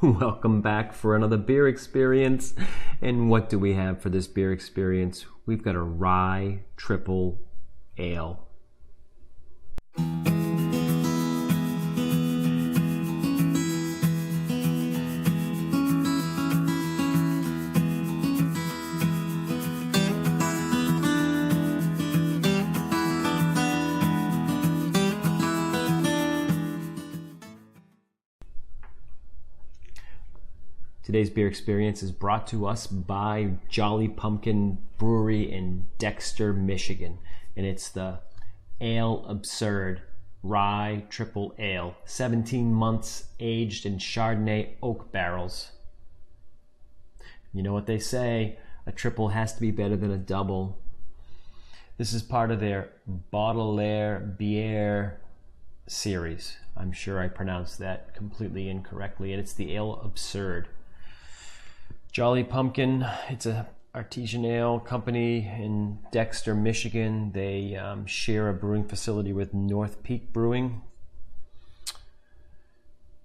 Welcome back for another beer experience. And what do we have for this beer experience? We've got a rye triple ale. Today's beer experience is brought to us by Jolly Pumpkin Brewery in Dexter, Michigan. And it's the Ale Absurd Rye Triple Ale, 17 months aged in Chardonnay oak barrels. You know what they say, a triple has to be better than a double. This is part of their Baudelaire beer series. I'm sure I pronounced that completely incorrectly, and it's the Ale Absurd. Jolly Pumpkin, it's a artisan ale company in Dexter, Michigan. They share a brewing facility with North Peak Brewing.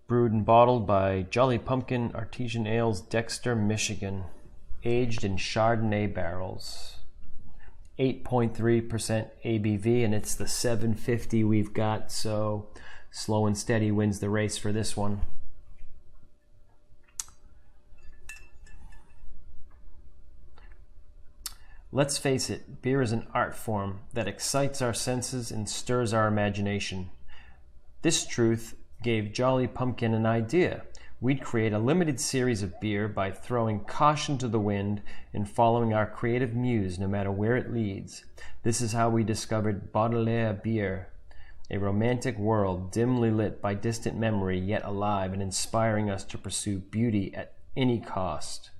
Brewed and bottled by Jolly Pumpkin Artisan Ales, Dexter, Michigan. Aged in Chardonnay barrels. 8.3% ABV, and it's the 750 we've got, so slow and steady wins the race for this one. Let's face it, beer is an art form that excites our senses and stirs our imagination. This truth gave Jolly Pumpkin an idea. We'd create a limited series of beer by throwing caution to the wind and following our creative muse no matter where it leads. This is how we discovered Baudelaire beer, a romantic world dimly lit by distant memory yet alive and inspiring us to pursue beauty at any cost.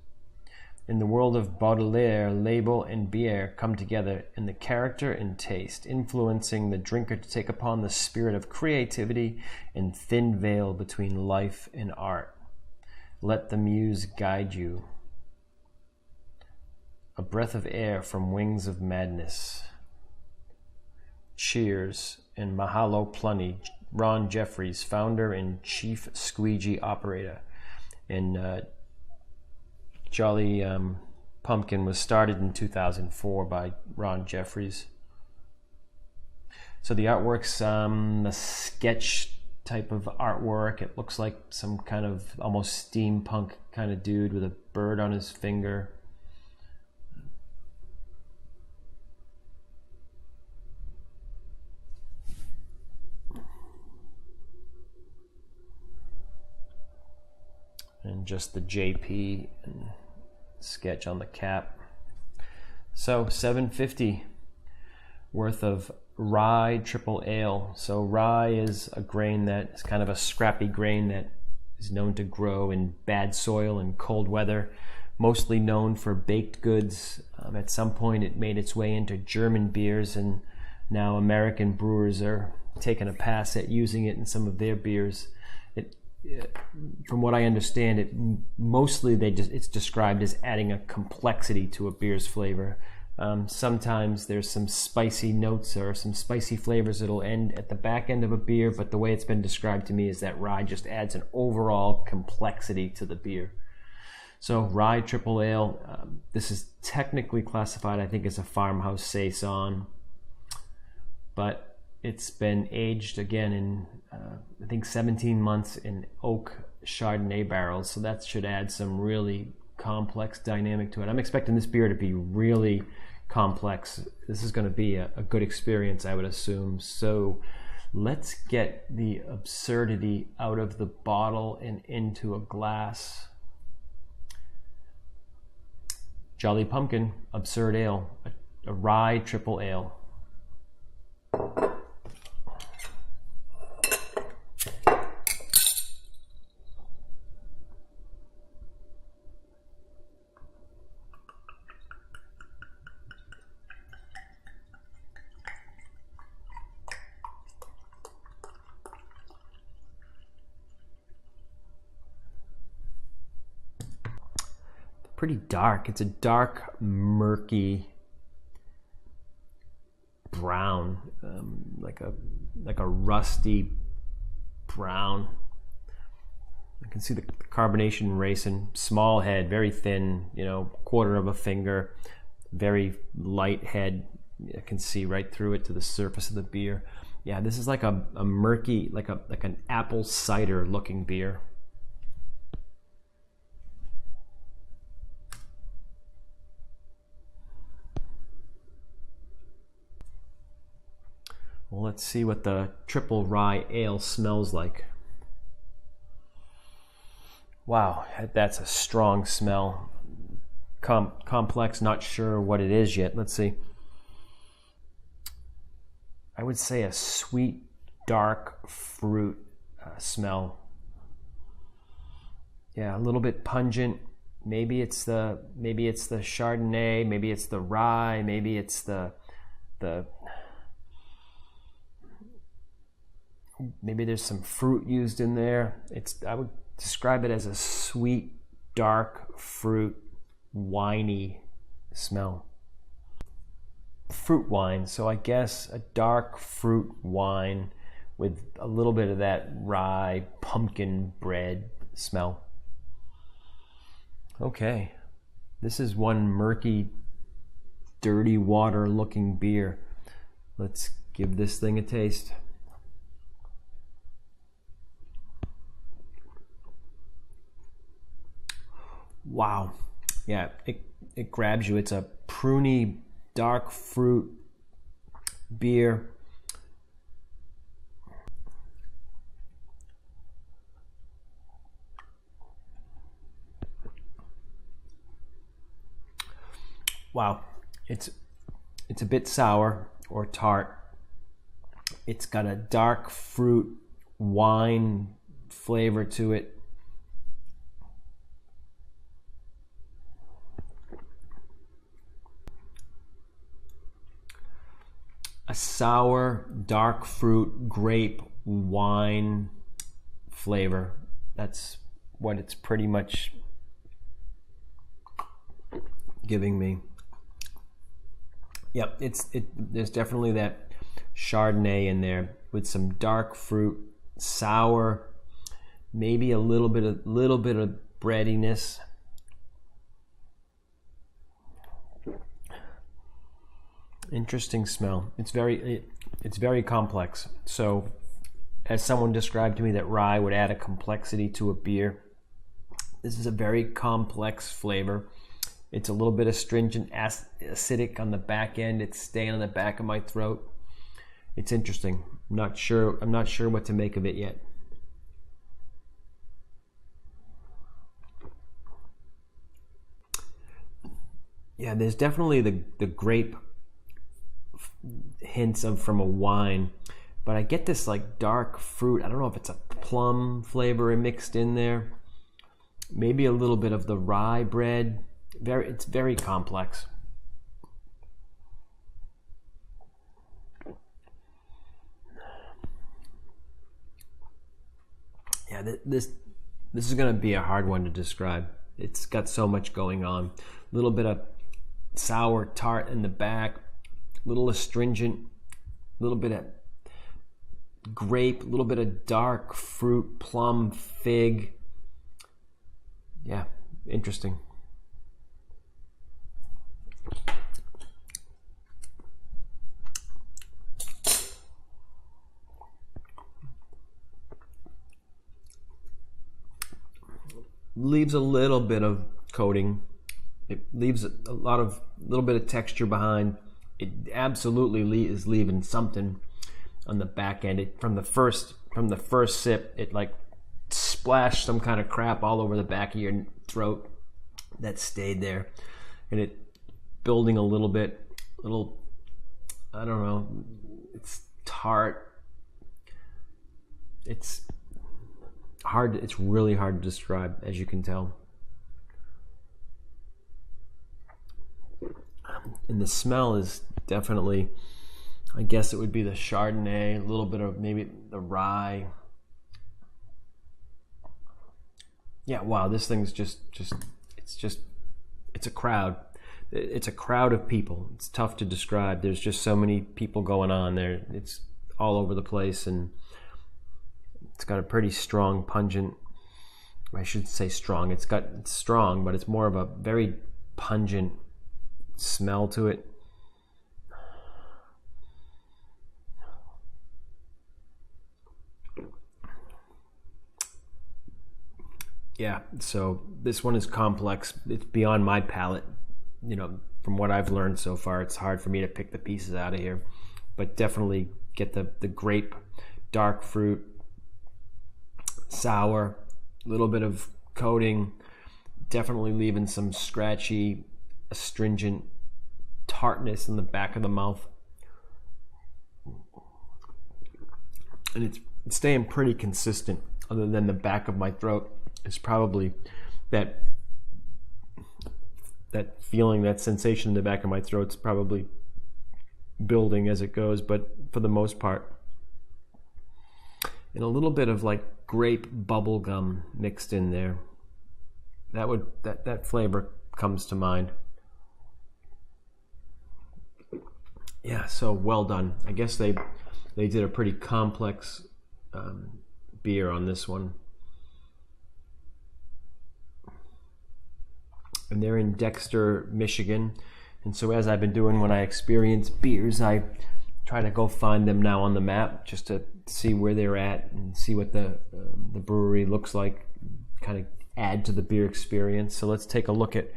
In the world of Baudelaire, label and beer come together in the character and taste, influencing the drinker to take upon the spirit of creativity and thin veil between life and art. Let the muse guide you. A breath of air from wings of madness. Cheers and mahalo plunny, Ron Jeffries, founder and chief squeegee operator. And Jolly Pumpkin was started in 2004 by Ron Jeffries. So the artwork's a sketch type of artwork. It looks like some kind of almost steampunk kind of dude with a bird on his finger. And just the JP and sketch on the cap. So $7.50 worth of rye triple ale. So rye is a grain that is kind of a scrappy grain that is known to grow in bad soil and cold weather, mostly known for baked goods. At some point it made its way into German beers, and now American brewers are taking a pass at using it in some of their beers. From what I understand, it's described as adding a complexity to a beer's flavor. Sometimes there's some spicy notes or some spicy flavors that'll end at the back end of a beer, but the way it's been described to me is that rye just adds an overall complexity to the beer. So rye triple ale, this is technically classified, I think, as a Farmhouse Saison, but it's been aged again in I think 17 months in oak Chardonnay barrels, so that should add some really complex dynamic to it. I'm expecting this beer to be really complex. This is going to be a good experience, I would assume. So let's get the absurdity out of the bottle and into a glass. Jolly Pumpkin Absurd Ale, a rye triple ale. Pretty dark. It's a dark, murky brown, like a rusty brown, like can see the carbonation racing. Small head, very thin, you know, quarter of a finger, very light head. I can see right through it to the surface of the beer. Yeah, this is like a murky, like an apple cider looking beer. Well, let's see what the triple rye ale smells like. Wow, that's a strong smell. Complex, not sure what it is yet. Let's see. I would say a sweet, dark fruit smell. Yeah, a little bit pungent. Maybe it's the Chardonnay. Maybe it's the rye. Maybe it's maybe there's some fruit used in there. I would describe it as a sweet, dark fruit, winey smell. Fruit wine, so I guess a dark fruit wine with a little bit of that rye pumpkin bread smell. Okay, this is one murky, dirty water looking beer. Let's give this thing a taste. Wow, yeah, it grabs you. It's a pruny, dark fruit beer. Wow, it's a bit sour or tart. It's got a dark fruit wine flavor to it. A sour, dark fruit, grape, wine flavor. That's what it's pretty much giving me. Yep, there's definitely that Chardonnay in there with some dark fruit, sour, maybe a little bit of breadiness. Interesting smell. It's very complex. So, as someone described to me that rye would add a complexity to a beer, this is a very complex flavor. It's a little bit astringent, acidic on the back end. It's staying on the back of my throat. It's interesting. I'm not sure what to make of it yet. Yeah, there's definitely the grape hints from a wine, but I get this like dark fruit. I don't know if it's a plum flavor mixed in there. Maybe a little bit of the rye bread. It's very complex. Yeah, this is going to be a hard one to describe. It's got so much going on. A little bit of sour tart in the back, a little astringent, a little bit of grape, a little bit of dark fruit, plum, fig. Yeah, interesting. Leaves a little bit of coating. It leaves a little bit of texture behind. It absolutely is leaving something on the back end. From the first sip, it like splashed some kind of crap all over the back of your throat that stayed there, and it building a little, I don't know, it's tart. It's really hard to describe, as you can tell. And the smell is definitely, I guess it would be the Chardonnay, a little bit of maybe the rye. Yeah, wow, this thing's it's a crowd. It's a crowd of people. It's tough to describe. There's just so many people going on there. It's all over the place, and it's got a pretty strong, pungent I should say strong. It's strong, but it's more of a very pungent smell to it. Yeah, so this one is complex. It's beyond my palate. You know, from what I've learned so far, it's hard for me to pick the pieces out of here. But definitely get the grape, dark fruit, sour, a little bit of coating, definitely leaving some scratchy, astringent tartness in the back of the mouth. And it's staying pretty consistent, other than the back of my throat. It's probably that feeling, that sensation in the back of my throat's probably building as it goes, but for the most part. And a little bit of like grape bubble gum mixed in there. That flavor comes to mind. Yeah, so well done. I guess they did a pretty complex beer on this one. And they're in Dexter, Michigan. And so as I've been doing when I experience beers, I try to go find them now on the map just to see where they're at and see what the brewery looks like, kind of add to the beer experience. So let's take a look at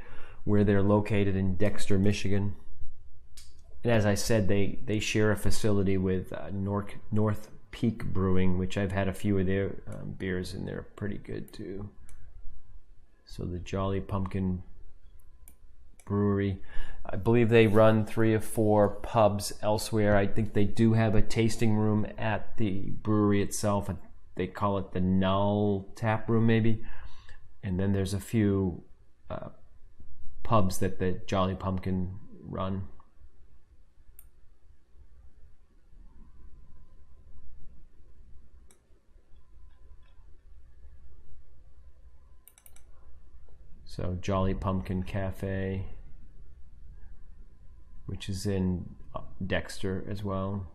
where they're located in Dexter, Michigan. And as I said, they share a facility with North Peak Brewing, which I've had a few of their beers, and they're pretty good too. So the Jolly Pumpkin Brewery, I believe they run 3 or 4 pubs elsewhere. I think they do have a tasting room at the brewery itself. They call it the Null Tap Room maybe. And then there's a few pubs that the Jolly Pumpkin run. So Jolly Pumpkin Cafe, which is in Dexter as well.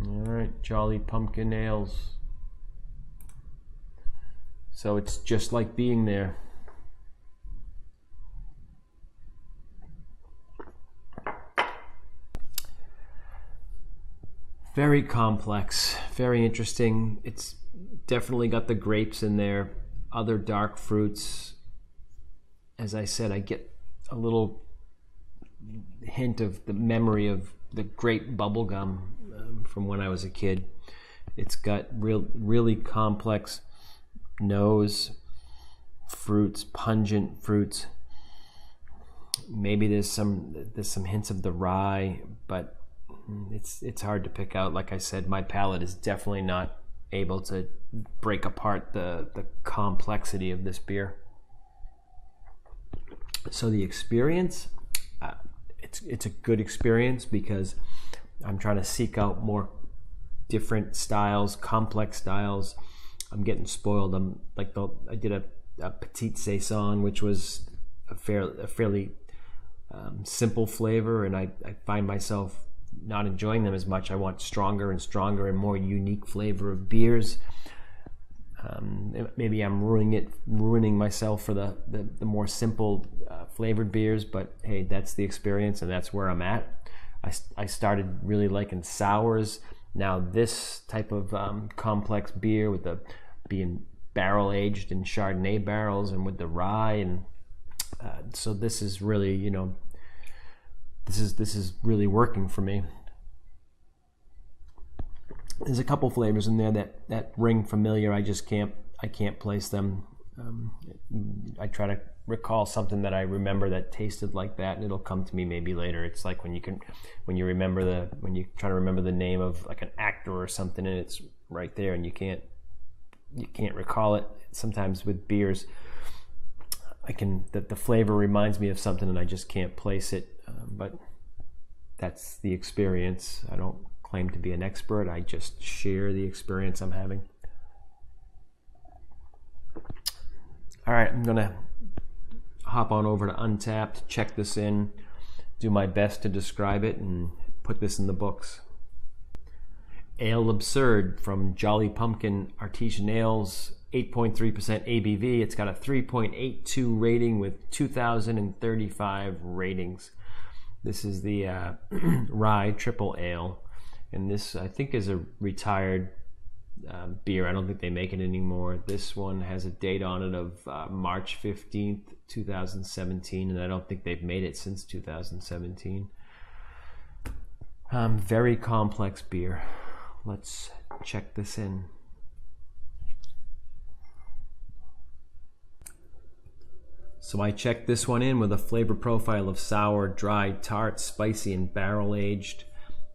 All right, Jolly Pumpkin Ales. So it's just like being there. Very complex, very interesting. It's definitely got the grapes in there, other dark fruits. As I said, I get a little hint of the memory of the grape bubblegum from when I was a kid. It's got really complex nose, fruits, pungent fruits. Maybe there's some hints of the rye, but it's hard to pick out. Like I said, my palate is definitely not able to break apart the complexity of this beer. So the experience, it's a good experience because I'm trying to seek out more different styles, complex styles. I'm getting spoiled. I did a petite saison, which was a fairly simple flavor, and I find myself not enjoying them as much. I want stronger and stronger and more unique flavor of beers. Maybe I'm ruining myself for the more simple flavored beers, but hey, that's the experience and that's where I'm at. I started really liking sours. Now this type of complex beer with being barrel aged in Chardonnay barrels and with the rye, and so this is really, this is really working for me. There's a couple flavors in there that ring familiar. I can't place them. I try to recall something that I remember that tasted like that, and it'll come to me maybe later. It's like when you try to remember the name of like an actor or something, and it's right there, and you can't recall it. Sometimes with beers, the flavor reminds me of something, and I just can't place it. But that's the experience. I don't claim to be an expert. I just share the experience I'm having. All right, I'm gonna hop on over to Untappd, check this in, do my best to describe it, and put this in the books. Ale Absurd from Jolly Pumpkin Artisan Ales, 8.3% ABV. It's got a 3.82 rating with 2,035 ratings. This is the rye triple ale, and this I think is a retired beer. I don't think they make it anymore. This one has a date on it of March 15th, 2017, and I don't think they've made it since 2017. Very complex beer. Let's check this in. So I checked this one in with a flavor profile of sour, dry, tart, spicy, and barrel aged.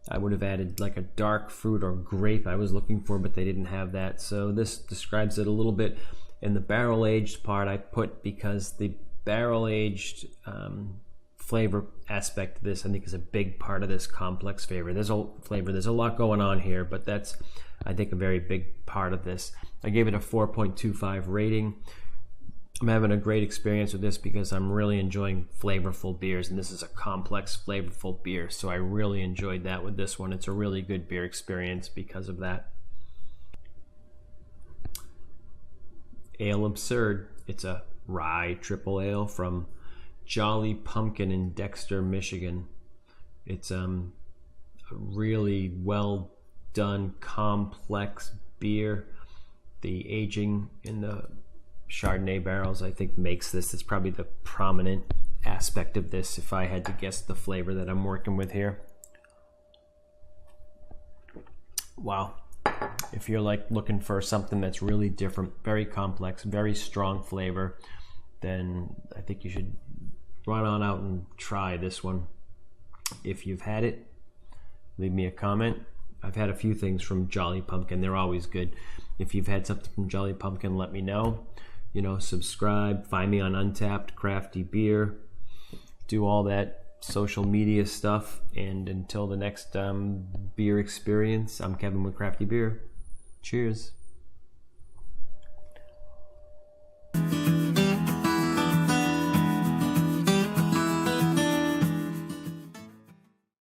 I would have added like a dark fruit or grape I was looking for, but they didn't have that. So this describes it a little bit. In the barrel aged part I put because the barrel aged flavor aspect of this I think is a big part of this complex flavor. There's a lot going on here, but that's I think a very big part of this. I gave it a 4.25 rating. I'm having a great experience with this because I'm really enjoying flavorful beers, and this is a complex flavorful beer, so I really enjoyed that with this one. It's a really good beer experience because of that. Ale Absurd, it's a rye triple ale from Jolly Pumpkin in Dexter, Michigan. It's a really well done complex beer. The aging in the Chardonnay barrels I think makes this. It's probably the prominent aspect of this if I had to guess the flavor that I'm working with here. Wow. If you're like looking for something that's really different, very complex, very strong flavor, then I think you should run on out and try this one. If you've had it, leave me a comment. I've had a few things from Jolly Pumpkin. They're always good. If you've had something from Jolly Pumpkin, let me know. You know, subscribe, find me on Untappd, CrafTeeBeer, do all that social media stuff. And until the next beer experience, I'm Kevin with CrafTeeBeer. Cheers.